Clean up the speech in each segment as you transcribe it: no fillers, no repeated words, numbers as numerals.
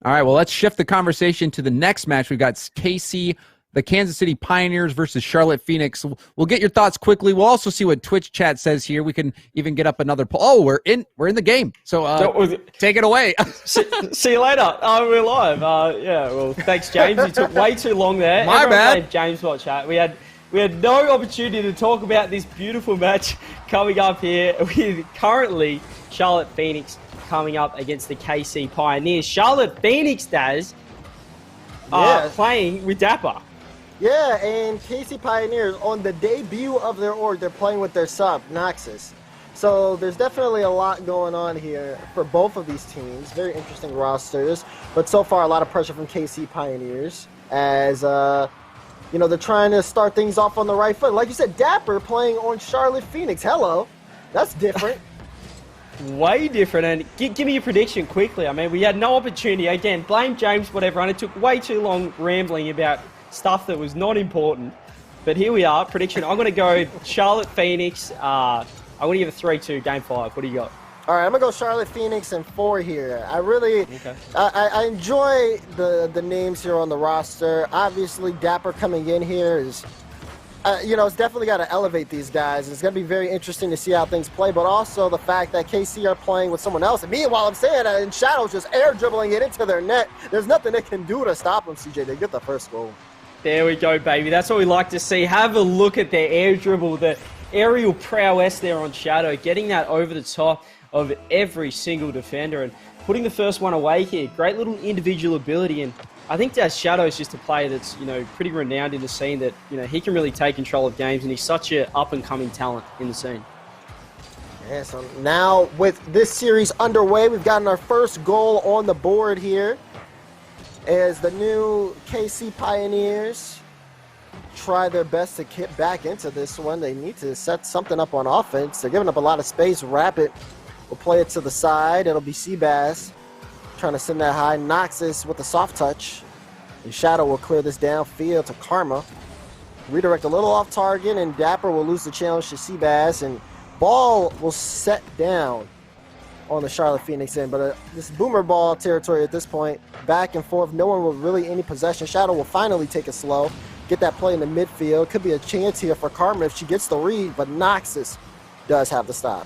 All right, well, let's shift the conversation to the next match. We've got KC, the Kansas City Pioneers versus Charlotte Phoenix. We'll get your thoughts quickly. We'll also see what Twitch chat says here. We can even get up another poll. Oh, we're in the game. So take it away. See you later. We're live. Yeah, well, thanks, James. You took way too long there. My bad. James, watch chat. We had no opportunity to talk about this beautiful match coming up here with currently Charlotte Phoenix coming up against the KC Pioneers. Charlotte Phoenix, Daz, playing with Dapper. Yeah, and KC Pioneers, on the debut of their org, they're playing with their sub, Noxus. So there's definitely a lot going on here for both of these teams. Very interesting rosters, but so far a lot of pressure from KC Pioneers as, they're trying to start things off on the right foot. Like you said, Dapper playing on Charlotte Phoenix. Hello. That's different. Way different. And give me your prediction quickly. I mean, we had no opportunity. Again, blame James, whatever, and it took way too long rambling about stuff that was not important. But here we are. Prediction. I'm going to go Charlotte Phoenix. I'm going to give it 3-2, Game 5. What do you got? All right, I'm going to go Charlotte Phoenix in 4 here. I really I enjoy the names here on the roster. Obviously, Dapper coming in here is, it's definitely got to elevate these guys. It's going to be very interesting to see how things play, but also the fact that KC are playing with someone else. And meanwhile, I'm saying that in Shadow's just air dribbling it into their net. There's nothing they can do to stop them, CJ. They get the first goal. There we go, baby. That's what we like to see. Have a look at their air dribble, the aerial prowess there on Shadow, getting that over the top of every single defender and putting the first one away here. Great little individual ability, and I think that Shadow's just a player that's, pretty renowned in the scene, that, he can really take control of games, and he's such an up-and-coming talent in the scene. Yeah, so now with this series underway, we've gotten our first goal on the board here as the new KC Pioneers try their best to get back into this one. They need to set something up on offense. They're giving up a lot of space. Rapid will play it to the side. It'll be Seabass trying to send that high. Noxus with a soft touch. And Shadow will clear this downfield to Karma. Redirect a little off target, and Dapper will lose the challenge to Seabass. And ball will set down on the Charlotte Phoenix end. But this boomer ball territory at this point, back and forth. No one will really any possession. Shadow will finally take it slow. Get that play in the midfield. Could be a chance here for Karma if she gets the read, but Noxus does have the stop.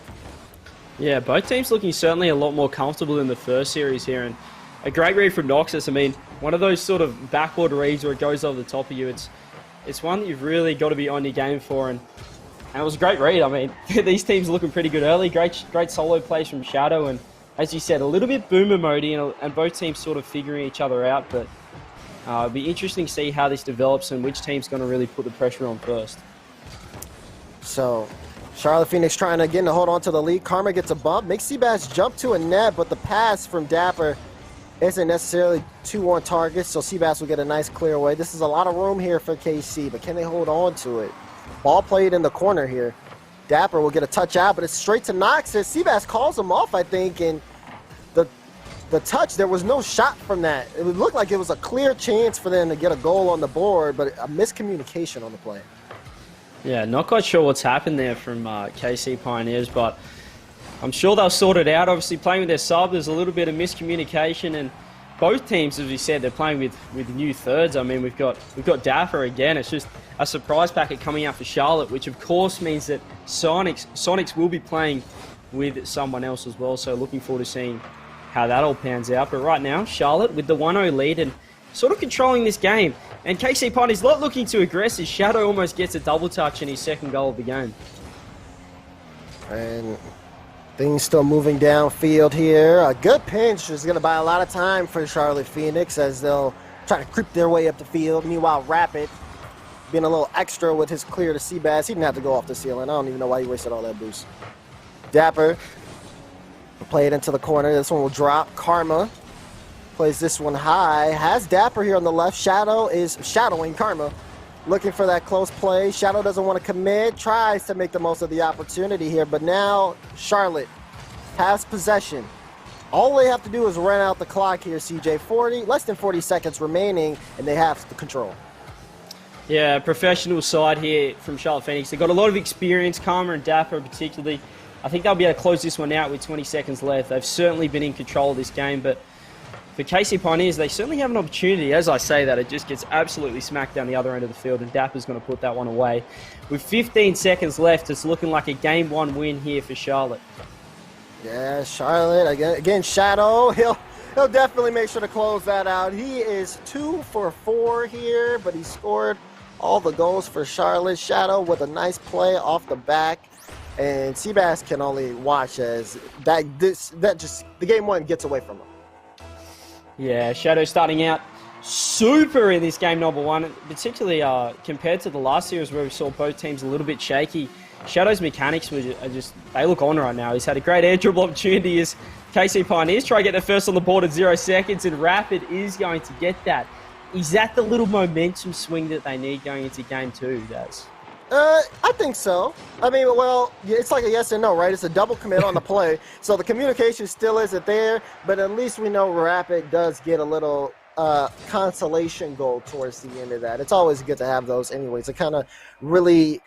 Yeah, both teams looking certainly a lot more comfortable in the first series here, and a great read from Noxus. I mean, one of those sort of backboard reads where it goes over the top of you. It's one that you've really got to be on your game for, and it was a great read. I mean, these teams are looking pretty good early. Great solo plays from Shadow, and as you said, a little bit boomer mode-y, and both teams sort of figuring each other out, but it'll be interesting to see how this develops and which team's going to really put the pressure on first. So Charlotte Phoenix trying again to hold on to the lead. Karma gets a bump, makes Seabass jump to a net, but the pass from Dapper isn't necessarily too on target, so Seabass will get a nice clear away. This is a lot of room here for KC, but can they hold on to it? Ball played in the corner here. Dapper will get a touch out, but it's straight to Noxus. Seabass calls him off, I think, and the touch, there was no shot from that. It would look like it was a clear chance for them to get a goal on the board, but a miscommunication on the play. Yeah, not quite sure what's happened there from KC Pioneers, but I'm sure they'll sort it out. Obviously, playing with their sub, there's a little bit of miscommunication, and both teams, as we said, they're playing with new thirds. I mean, we've got Dapper again. It's just a surprise packet coming out for Charlotte, which of course means that Sonics will be playing with someone else as well. So looking forward to seeing how that all pans out. But right now, Charlotte with the 1-0 lead and sort of controlling this game. And KC Pioneers not looking too aggressive. Shadow almost gets a double touch in his second goal of the game. And things still moving downfield here. A good pinch is going to buy a lot of time for Charlotte Phoenix as they'll try to creep their way up the field. Meanwhile, Rapid being a little extra with his clear to Seabass. He didn't have to go off the ceiling. I don't even know why he wasted all that boost. Dapper will play it into the corner. This one will drop. Karma plays this one high. Has Dapper here on the left. Shadow is shadowing Karma. Looking for that close play. Shadow doesn't want to commit. Tries to make the most of the opportunity here. But now Charlotte has possession. All they have to do is run out the clock here, CJ. Less than 40 seconds remaining, and they have the control. Yeah, professional side here from Charlotte Phoenix. They've got a lot of experience, Karma and Dapper particularly. I think they'll be able to close this one out with 20 seconds left. They've certainly been in control of this game, but for KC Pioneers, they certainly have an opportunity. As I say that, it just gets absolutely smacked down the other end of the field, and Dapper's going to put that one away. With 15 seconds left, it's looking like a Game 1 win here for Charlotte. Yeah, Charlotte, again, Shadow, he'll definitely make sure to close that out. He is 2 for 4 here, but he scored all the goals for Charlotte. Shadow with a nice play off the back. And Seabass can only watch as the Game 1 gets away from him. Yeah, Shadow starting out super in this game number 1, particularly compared to the last series where we saw both teams a little bit shaky. Shadow's mechanics they look on right now. He's had a great air dribble opportunity as KC Pioneers try to get the first on the board at 0 seconds, and Rapid is going to get that. Is that the little momentum swing that they need going into Game 2, Daz? I think so. I mean, well, it's like a yes and no, right? It's a double commit on the play, so the communication still isn't there, but at least we know Rapid does get a little consolation goal towards the end of that. It's always good to have those anyways. It kind of really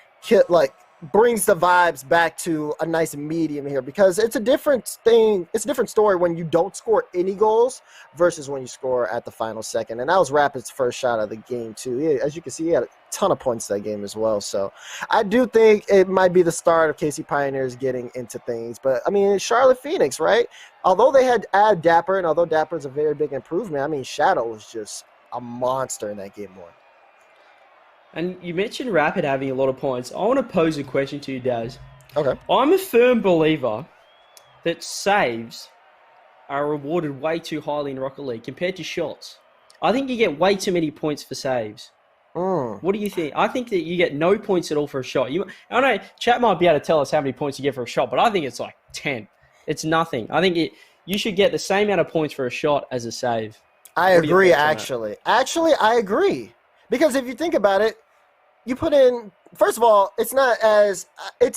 brings the vibes back to a nice medium here, because it's a different thing. It's a different story when you don't score any goals versus when you score at the final second. And that was Rapid's first shot of the game too. As you can see, he had a ton of points that game as well. So I do think it might be the start of KC Pioneers getting into things. But I mean, Charlotte Phoenix, right? Although they had add Dapper, and although Dapper is a very big improvement, I mean, Shadow was just a monster in that game 1. And you mentioned Rapid having a lot of points. I want to pose a question to you, Daz. Okay. I'm a firm believer that saves are rewarded way too highly in Rocket League compared to shots. I think you get way too many points for saves. What do you think? I think that you get no points at all for a shot. I know chat might be able to tell us how many points you get for a shot, but I think it's like 10. It's nothing. I think you should get the same amount of points for a shot as a save. I agree, actually. Actually, I agree. Because if you think about it, you put in, first of all, it's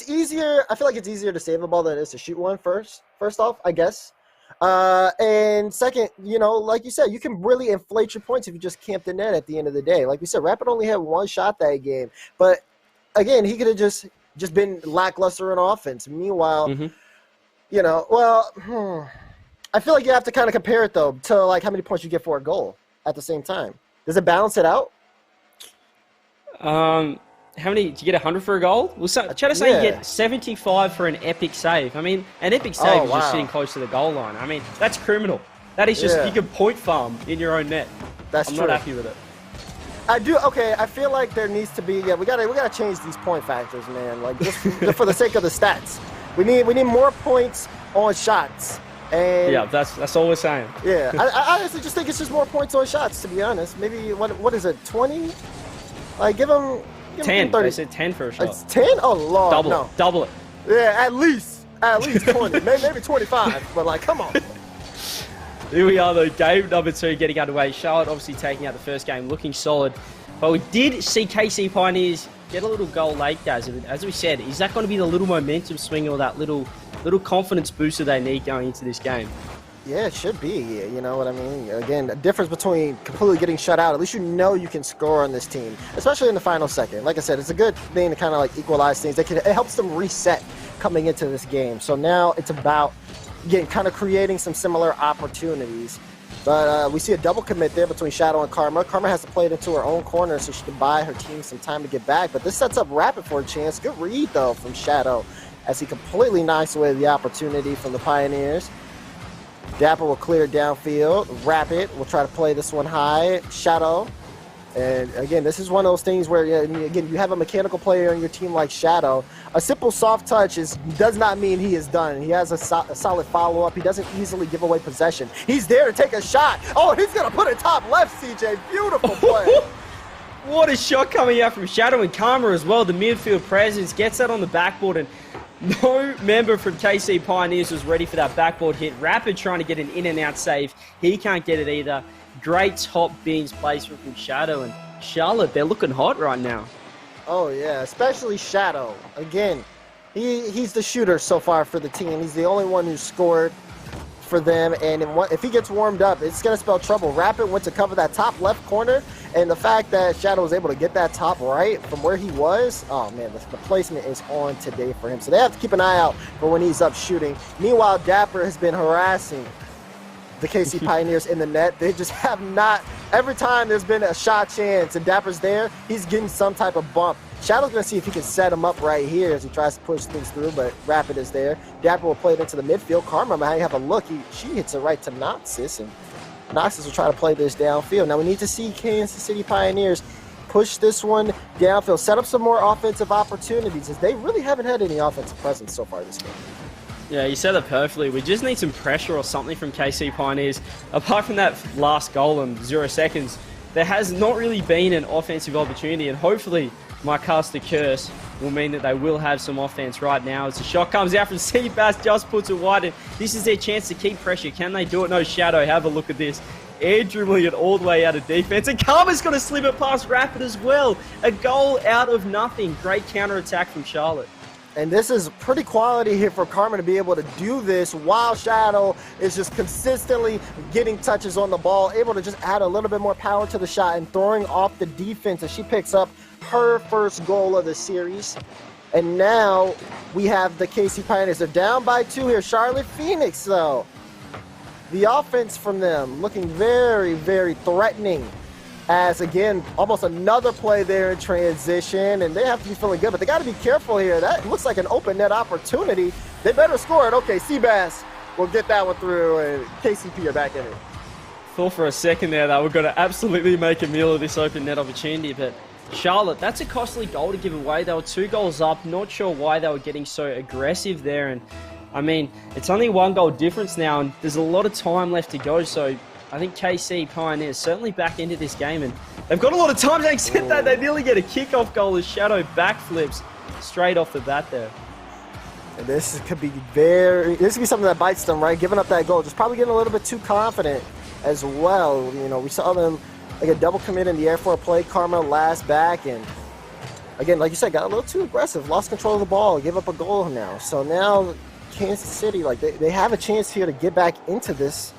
easier. I feel like it's easier to save a ball than it is to shoot one first off, I guess. And second, like you said, you can really inflate your points if you just camp the net at the end of the day. Like we said, Rapid only had 1 shot that game. But again, he could have just been lackluster in offense. Meanwhile, I feel like you have to kind of compare it, though, to like how many points you get for a goal at the same time. Does it balance it out? How many? Do you get 100 for a goal? Well, try to say you get 75 for an epic save. I mean, an epic save is just sitting close to the goal line. I mean, that's criminal. That is just, you can point farm in your own net. That's true. I'm not happy with it. I do. Okay, I feel like there needs to be. Yeah, we gotta change these point factors, man. Like just for the sake of the stats, we need more points on shots. And yeah, that's all we're saying. Yeah, I honestly just think it's just more points on shots. To be honest, maybe what is it? 20? Like give them 10. 30. They said 10 for a shot. It's 10? Oh Lord, double it. Yeah, at least 20, maybe 25. But like, come on. Here we are, though. Game number 2 getting underway. Charlotte obviously taking out the first game, looking solid. But we did see KC Pioneers get a little goal late, Daz. As we said, is that going to be the little momentum swing or that little confidence booster they need going into this game? Yeah, it should be. You know what I mean? Again, the difference between completely getting shut out, at least you can score on this team, especially in the final second. Like I said, it's a good thing to kind of like equalize things. It helps them reset coming into this game. So now it's about kind of creating some similar opportunities. But we see a double commit there between Shadow and Karma. Karma has to play it into her own corner so she can buy her team some time to get back. But this sets up Rapid for a chance. Good read, though, from Shadow as he completely knocks away the opportunity from the Pioneers. Dapper will clear downfield. Rapid will try to play this one high. Shadow. And again, this is one of those things where, again, you have a mechanical player on your team like Shadow. A simple soft touch does not mean he is done. He has a solid follow-up. He doesn't easily give away possession. He's there to take a shot. Oh, he's going to put it top left, CJ. Beautiful play. What a shot coming out from Shadow and Karma as well. The midfield presence gets that on the backboard, and no member from KC Pioneers was ready for that backboard hit. Rapid trying to get an in-and-out save. He can't get it either. Great top beans placement from Shadow, and Charlotte, they're looking hot right now. Oh, yeah, especially Shadow. Again, he's the shooter so far for the team. He's the only one who scored for them, and if he gets warmed up, it's going to spell trouble. Rapid went to cover that top left corner, and the fact that Shadow was able to get that top right from where he was, oh, man, the placement is on today for him. So they have to keep an eye out for when he's up shooting. Meanwhile, Dapper has been harassing the KC Pioneers in the net. They just have not, every time there's been a shot chance and Dapper's there, he's getting some type of bump. Shadow's going to see if he can set him up right here as he tries to push things through, but Rapid is there. Dapper will play it into the midfield. Karma might have a look. She hits it right to Noxus, and Noxus will try to play this downfield. Now we need to see Kansas City Pioneers push this one downfield, set up some more offensive opportunities, as they really haven't had any offensive presence so far this game. Yeah, you said it perfectly. We just need some pressure or something from KC Pioneers. Apart from that last goal in 0 seconds, there has not really been an offensive opportunity, and hopefully my caster curse will mean that they will have some offense right now. As the shot comes out from Seabass, just puts it wide, and this is their chance to keep pressure. Can they do it? No, Shadow, have a look at this. Air dribbling it all the way out of defense, and Karma's going to slip it past Rapid as well. A goal out of nothing. Great counter-attack from Charlotte. And this is pretty quality here for Karma to be able to do this while Shadow is just consistently getting touches on the ball, able to just add a little bit more power to the shot and throwing off the defense as she picks up her first goal of the series. And now we have the KC Pioneers. They're down by 2 here. Charlotte Phoenix, though. The offense from them looking very, very threatening. As, again, almost another play there in transition, and they have to be feeling good, but they got to be careful here. That looks like an open net opportunity. They better score it. Okay, Seabass will get that one through, and KCP are back in it. Thought for a second there that we're going to absolutely make a meal of this open net opportunity, but Charlotte, that's a costly goal to give away. They were 2 goals up. Not sure why they were getting so aggressive there, and I mean, it's only 1 goal difference now, and there's a lot of time left to go, so I think KC Pioneers certainly back into this game, and they've got a lot of time. They said that they nearly get a kickoff goal as Shadow backflips straight off the bat there. And this could be something that bites them, right? Giving up that goal, just probably getting a little bit too confident as well. You know, we saw them like a double commit in the air for a play. Karma last back, and again, like you said, got a little too aggressive, lost control of the ball, gave up a goal now. So now Kansas City, like they have a chance here to get back into this.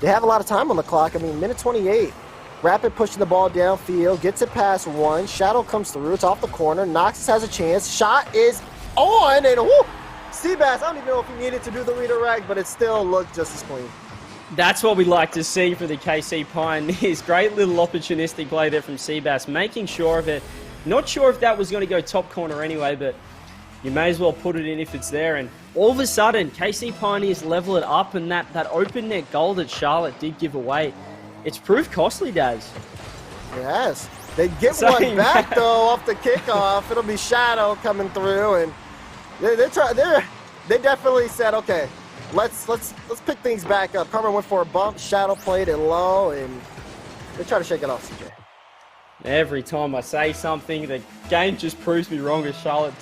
They have a lot of time on the clock. I mean, minute 28. Rapid pushing the ball downfield, gets it past 1. Shadow comes through. It's off the corner. Noxus has a chance. Shot is on, and whoo! Seabass, I don't even know if he needed to do the redirect, but it still looked just as clean. That's what we like to see for the KC Pioneers. Great little opportunistic play there from Seabass, making sure of it. Not sure if that was going to go top corner anyway, but you may as well put it in if it's there. And all of a sudden, KC Pioneers level it up, and that open net goal that Charlotte did give away, it's proved costly, Daz. Yes. They get one back, though, off the kickoff. It'll be Shadow coming through, and they definitely said, okay, let's pick things back up. Karma went for a bump. Shadow played it low, and they try to shake it off, CJ. Every time I say something, the game just proves me wrong as Charlotte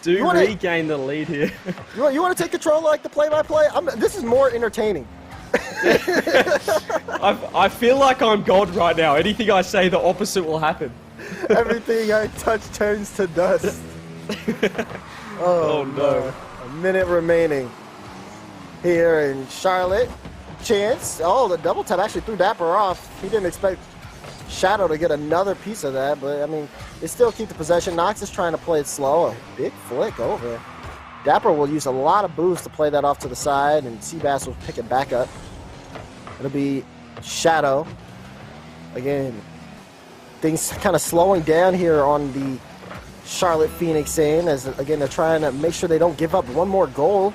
regain the lead here. You want to take control like the play-by-play? This is more entertaining. I feel like I'm God right now. Anything I say, the opposite will happen. Everything I touch turns to dust. Oh no. A minute remaining here in Charlotte. Chance. Oh, the double tap actually threw Dapper off. He didn't expect Shadow to get another piece of that, but I mean, they still keep the possession. Nox is trying to play it slow. A big flick over. Dapper will use a lot of boost to play that off to the side, and Seabass will pick it back up. It'll be Shadow. Again, things kind of slowing down here on the Charlotte Phoenix end, as again, they're trying to make sure they don't give up one more goal.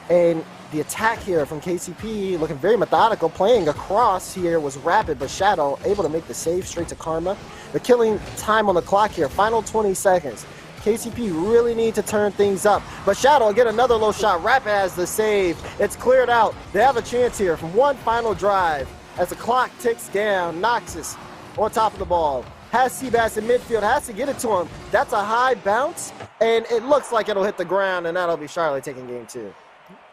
And the attack here from KCP looking very methodical, playing across here was Rapid, but Shadow able to make the save straight to Karma. They're killing time on the clock here, final 20 seconds. KCP really need to turn things up, but Shadow will get another low shot. Rapid has the save. It's cleared out. They have a chance here from one final drive as the clock ticks down. Noxus on top of the ball. Has Seabass in midfield, has to get it to him. That's a high bounce, and it looks like it'll hit the ground, and that'll be Charlotte taking game 2.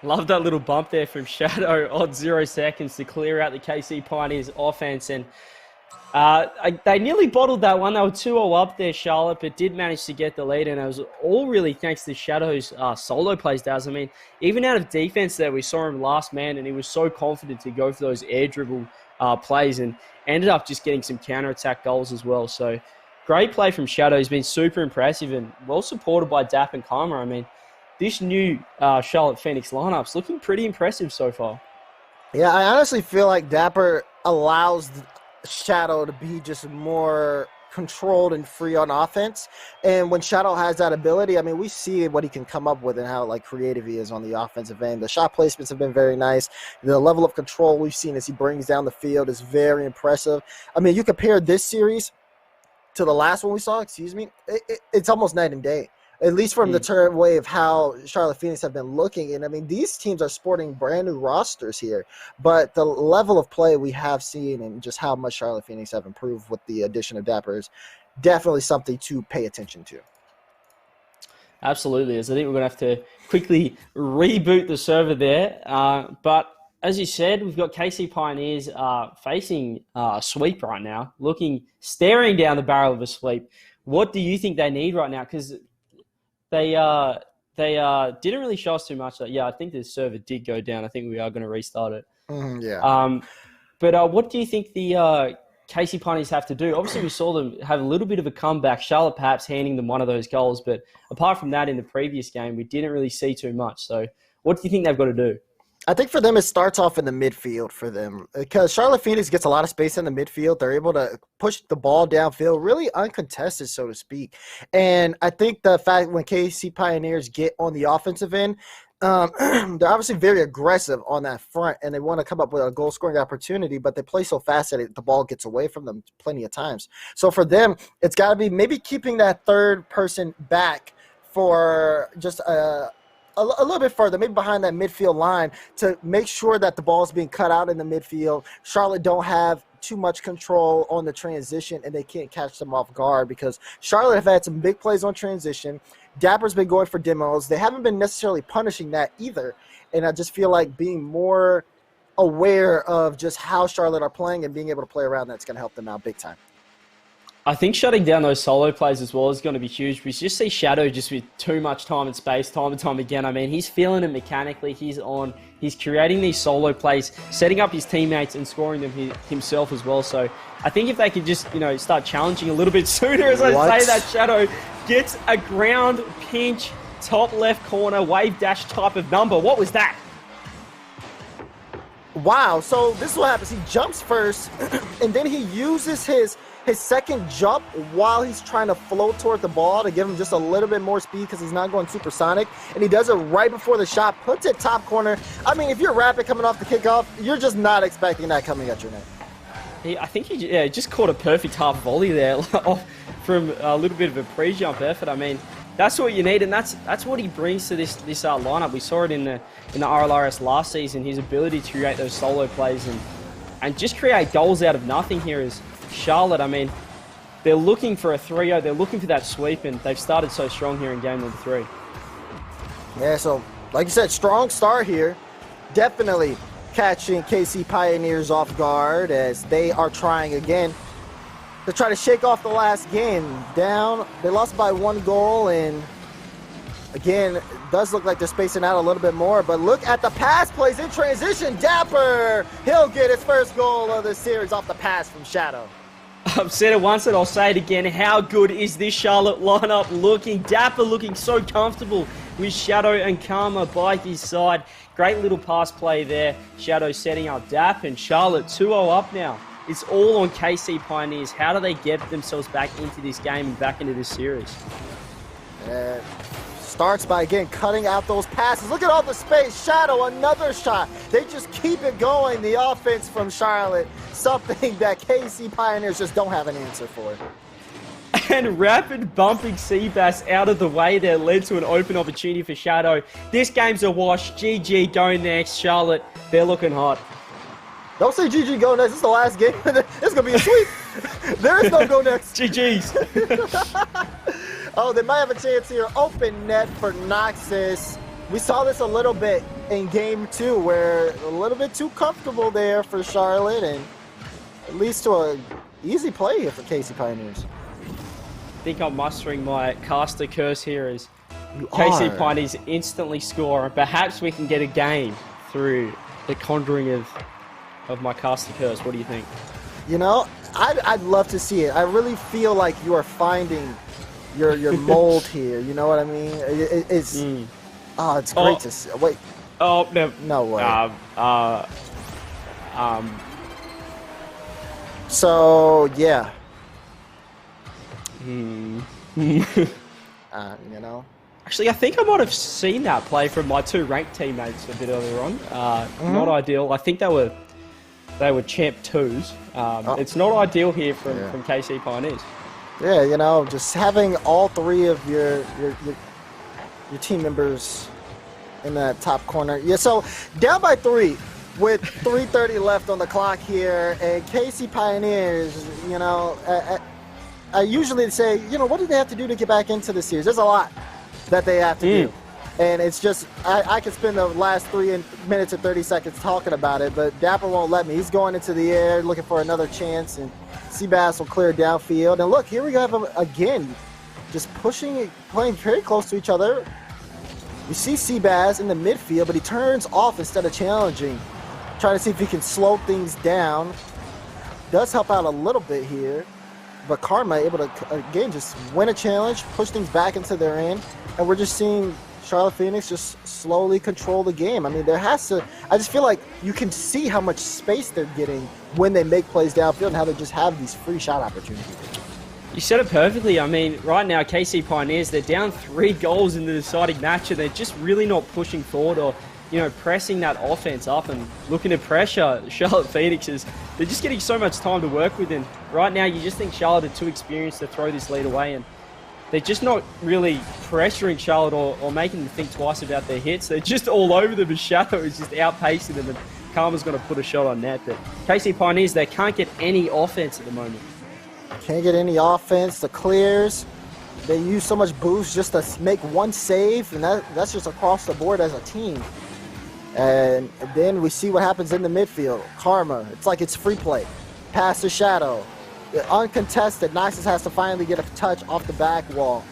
Love that little bump there from Shadow on 0 seconds to clear out the KC Pioneers offense. And they nearly bottled that one. They were 2-0 up there, Charlotte, but did manage to get the lead. And it was all really thanks to Shadow's solo plays, Daz. I mean, even out of defense there, we saw him last man, and he was so confident to go for those air dribble plays and ended up just getting some counter-attack goals as well. So great play from Shadow. He's been super impressive and well supported by Dap and Karma. I mean, this new Charlotte Phoenix lineup's looking pretty impressive so far. Yeah, I honestly feel like Dapper allows Shadow to be just more controlled and free on offense. And when Shadow has that ability, I mean, we see what he can come up with and how like creative he is on the offensive end. The shot placements have been very nice. The level of control we've seen as he brings down the field is very impressive. I mean, you compare this series to the last one we saw, it's almost night and day. At least from the turn way of how Charlotte Phoenix have been looking. And I mean, these teams are sporting brand new rosters here, but the level of play we have seen and just how much Charlotte Phoenix have improved with the addition of Dapper is definitely something to pay attention to. Absolutely, as I think we're going to have to quickly reboot the server there. But as you said, we've got KC Pioneers facing a sweep right now, staring down the barrel of a sweep. What do you think they need right now? Because they didn't really show us too much. I think the server did go down. I think we are going to restart it. But what do you think the KC Pioneers have to do? Obviously, we saw them have a little bit of a comeback. Charlotte perhaps handing them one of those goals. But apart from that, in the previous game, we didn't really see too much. So what do you think they've got to do? I think for them, it starts off in the midfield for them because Charlotte Phoenix gets a lot of space in the midfield. They're able to push the ball downfield, really uncontested, so to speak. And I think the fact when KC Pioneers get on the offensive end, they're obviously very aggressive on that front, and they want to come up with a goal-scoring opportunity, but they play so fast that the ball gets away from them plenty of times. So for them, it's got to be maybe keeping that third person back for just a little bit further, maybe behind that midfield line to make sure that the ball is being cut out in the midfield. Charlotte don't have too much control on the transition, and they can't catch them off guard because Charlotte have had some big plays on transition. Dapper's been going for demos. They haven't been necessarily punishing that either, and I just feel like being more aware of just how Charlotte are playing and being able to play around that's going to help them out big time. I think shutting down those solo plays as well is going to be huge. We just see Shadow just with too much time and space, time and time again. I mean, he's feeling it mechanically. He's creating these solo plays, setting up his teammates and scoring them himself as well. So I think if they could just, start challenging a little bit sooner, as I say, that Shadow gets a ground pinch, top left corner, wave dash type of number. What was that? Wow. So this is what happens. He jumps first, and then he uses his second jump while he's trying to float toward the ball to give him just a little bit more speed because he's not going supersonic. And he does it right before the shot, puts it top corner. I mean, if you're Rapid coming off the kickoff, you're just not expecting that coming at your net. I think he just caught a perfect half volley there from a little bit of a pre-jump effort. I mean, that's what you need, and that's what he brings to this lineup. We saw it in the RLRS last season, his ability to create those solo plays and just create goals out of nothing here is Charlotte. I mean, they're looking for a 3-0. They're looking for that sweep, and they've started so strong here in game number 3. Yeah, so like you said, strong start here. Definitely catching KC Pioneers off guard as they are trying again to try to shake off the last game. Down, they lost by 1 goal, and again, it does look like they're spacing out a little bit more, but look at the pass plays in transition. Dapper, he'll get his first goal of the series off the pass from Shadow. I've said it once and I'll say it again. How good is this Charlotte lineup looking? Dapper looking so comfortable with Shadow and Karma by his side. Great little pass play there. Shadow setting up Dap, and Charlotte 2-0 up now. It's all on KC Pioneers. How do they get themselves back into this game and back into this series? Starts by, again, cutting out those passes. Look at all the space. Shadow, another shot. They just keep it going, the offense from Charlotte. Something that KC Pioneers just don't have an answer for. And Rapid bumping Seabass out of the way there led to an open opportunity for Shadow. This game's a wash. GG, go next. Charlotte, they're looking hot. Don't say GG, go next. This is the last game. It's going to be a sweep. There is no go next. GG's. Oh, they might have a chance here. Open net for Noxus. We saw this a little bit in game 2 where a little bit too comfortable there for Charlotte, and it leads to an easy play here for KC Pioneers. I think I'm mustering my caster curse here as KC Pioneers instantly score, and perhaps we can get a game through the conjuring of my caster curse. What do you think? I'd love to see it. I really feel like you are finding your mold here. You know what I mean? It's great to see. Wait. Oh no! No way. So yeah. You know. Actually, I think I might have seen that play from my two ranked teammates a bit earlier on. Not ideal. I think they were champ 2s. It's not ideal here from KC Pioneers. Yeah, you know, just having all three of your team members in that top corner. Yeah, so down by 3 with 3:30 left on the clock here, and KC Pioneers, you know, I usually say, you know, what do they have to do to get back into the series? There's a lot that they have to do. And it's just, I could spend the last 3 minutes and 30 seconds talking about it, but Dapper won't let me. He's going into the air looking for another chance, and Seabass will clear downfield. And look, here we have him again, just pushing, playing very close to each other. You see Seabass in the midfield, but he turns off instead of challenging, trying to see if he can slow things down. Does help out a little bit here, but Karma able to, again, just win a challenge, push things back into their end, and we're just seeing Charlotte Phoenix just slowly control the game. I mean, there has to, I just feel like you can see how much space they're getting when they make plays downfield and how they just have these free shot opportunities. You said it perfectly. I mean, right now, KC Pioneers, they're down 3 goals in the deciding match, and they're just really not pushing forward or, you know, pressing that offense up and looking to pressure Charlotte Phoenixes. They're just getting so much time to work with, and right now you just think Charlotte are too experienced to throw this lead away, and they're just not really pressuring Charlotte or making them think twice about their hits. They're just all over them, and Shadow is just outpacing them, and Karma's going to put a shot on net. But KC Pioneers, they can't get any offense at the moment. Can't get any offense. The clears, they use so much boost just to make one save, and that's just across the board as a team. And then we see what happens in the midfield. Karma, it's like it's free play. Pass to Shadow. Uncontested, Noxus has to finally get a touch off the back wall.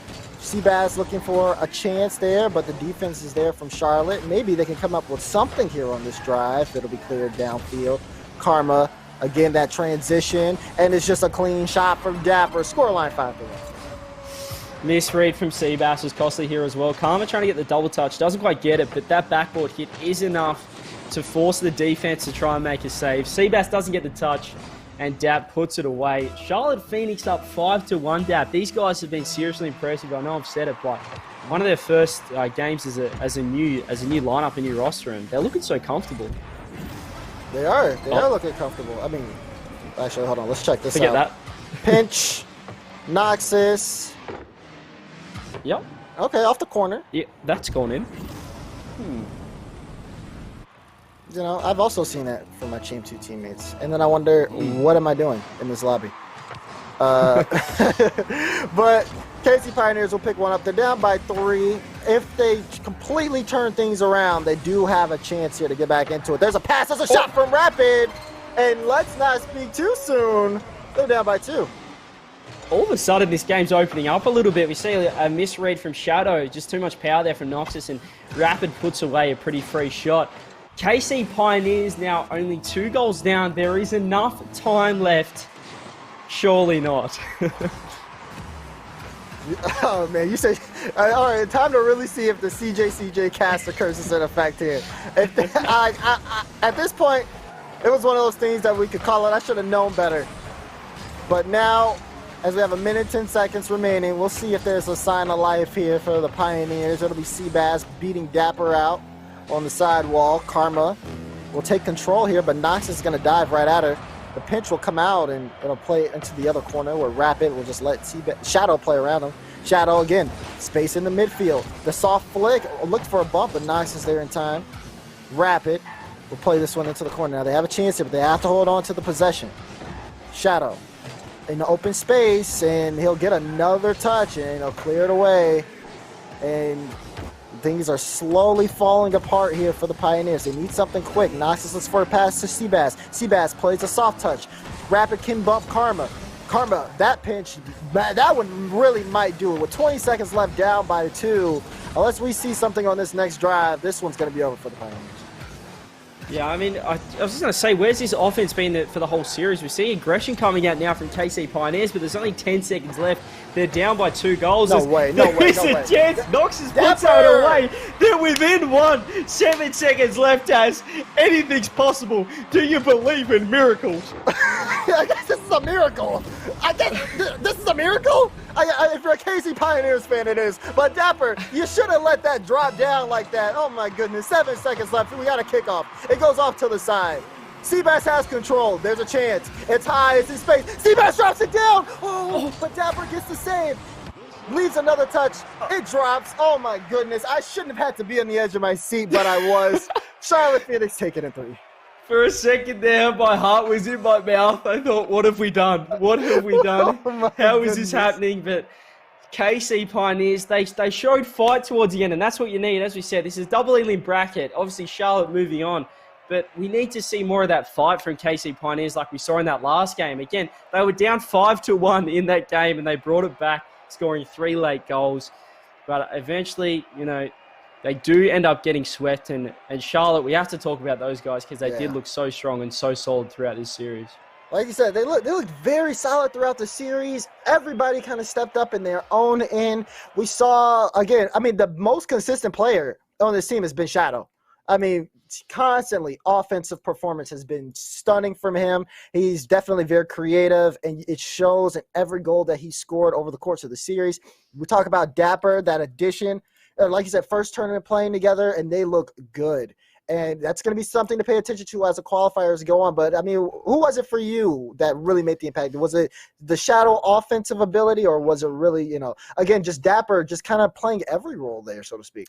Seabass looking for a chance there, but the defense is there from Charlotte. Maybe they can come up with something here on this drive. It'll be cleared downfield. Karma, again, that transition, and it's just a clean shot from Dapper. Scoreline 5-1. Misread from Seabass was costly here as well. Karma trying to get the double touch, doesn't quite get it, but that backboard hit is enough to force the defense to try and make a save. Seabass doesn't get the touch, and Dap puts it away. Charlotte Phoenix up 5-1, Dap. These guys have been seriously impressive. I know I've said it, but one of their first games as a new lineup, a new roster, and they're looking so comfortable. They are looking comfortable. I mean, actually, hold on. Let's check this Forget out. that. Pinch, Noxus. Yep. Okay, off the corner. Yeah, that's gone in. You know, I've also seen that from my Team 2 teammates. And then I wonder, what am I doing in this lobby? But KC Pioneers will pick one up. They're down by 3. If they completely turn things around, they do have a chance here to get back into it. There's a pass. There's a shot from Rapid. And let's not speak too soon. They're down by 2. All of a sudden, this game's opening up a little bit. We see a misread from Shadow. Just too much power there from Noxus, and Rapid puts away a pretty free shot. KC Pioneers now only 2 goals down. There is enough time left. Surely not. Oh, man, you say, all right, time to really see if the CJ caster curse is in effect here. At this point, it was one of those things that we could call it. I should have known better. But now, as we have 1 minute 10 seconds remaining, we'll see if there's a sign of life here for the Pioneers. It'll be Seabass beating Dapper out on the sidewall. Karma will take control here, but Nox is going to dive right at her. The pinch will come out, and it'll play into the other corner where Rapid will just let Shadow play around him. Shadow again, space in the midfield. The soft flick, looked for a bump, but Nox is there in time. Rapid will play this one into the corner. Now they have a chance here, but they have to hold on to the possession. Shadow in the open space, and he'll get another touch, and he'll clear it away. And things are slowly falling apart here for the Pioneers. They need something quick. Noxus looks for a pass to Seabass. Seabass plays a soft touch. Rapid can bump Karma. Karma, that pinch, that one really might do it. With 20 seconds left, down by 2, unless we see something on this next drive, this one's going to be over for the Pioneers. Yeah, I mean, I was just going to say, where's this offense been for the whole series? We see aggression coming out now from KC Pioneers, but there's only 10 seconds left. They're down by 2 goals. No way. There's a chance. Knox has put it away. They're within 1. 7 seconds left, Taz. Anything's possible. Do you believe in miracles? I guess this is a miracle. I guess this is a miracle? If you're a KC Pioneers fan, it is. But Dapper, you shouldn't let that drop down like that. Oh my goodness, 7 seconds left. We got a kickoff. It goes off to the side. Seabass has control. There's a chance. It's high. It's in space. Seabass drops it down. Oh, but Dapper gets the save. Leaves another touch. It drops. Oh my goodness. I shouldn't have had to be on the edge of my seat, but I was. Charlotte Phoenix taking it 3. For a second there, my heart was in my mouth. I thought, what have we done? What have we done? How is this happening? But KC Pioneers, they showed fight towards the end, and that's what you need. As we said, this is double Ealing bracket. Obviously, Charlotte moving on. But we need to see more of that fight from KC Pioneers like we saw in that last game. Again, they were down 5-1 in that game, and they brought it back, scoring 3 late goals. But eventually, you know, they do end up getting swept. And Charlotte, we have to talk about those guys because they did look so strong and so solid throughout this series. Like you said, they looked very solid throughout the series. Everybody kind of stepped up in their own end. We saw, again, I mean, the most consistent player on this team has been Shadow. I mean, constantly offensive performance has been stunning from him. He's definitely very creative, and it shows in every goal that he scored over the course of the series. We talk about Dapper, that addition. Like you said, first tournament playing together, and they look good. And that's going to be something to pay attention to as the qualifiers go on. But, I mean, who was it for you that really made the impact? Was it the Shadow offensive ability, or was it really, you know, again, just Dapper just kind of playing every role there, so to speak?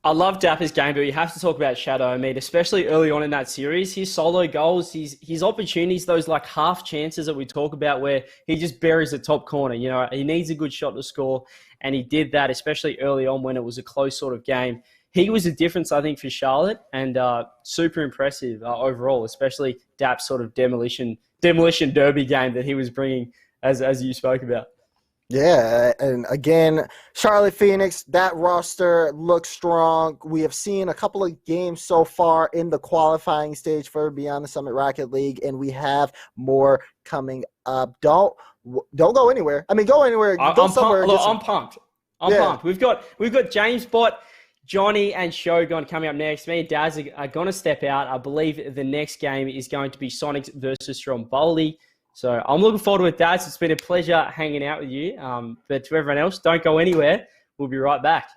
I love Dapper's game, but you have to talk about Shadow. I mean, especially early on in that series, his solo goals, his opportunities, those like half chances that we talk about where he just buries the top corner. You know, he needs a good shot to score, and he did that, especially early on when it was a close sort of game. He was a difference, I think, for Charlotte, and super impressive overall, especially Dap's sort of demolition derby game that he was bringing, as you spoke about. Yeah, and again, Charlotte Phoenix, that roster looks strong. We have seen a couple of games so far in the qualifying stage for Beyond the Summit Rocket League, and we have more coming up. Don't go anywhere. I mean, go anywhere. Go somewhere. I'm pumped. I'm pumped. We've got James Bott, Johnny, and Shogun coming up next. Me and Daz are going to step out. I believe the next game is going to be Sonics versus Stromboli. So I'm looking forward to it, Daz. It's been a pleasure hanging out with you. But to everyone else, don't go anywhere. We'll be right back.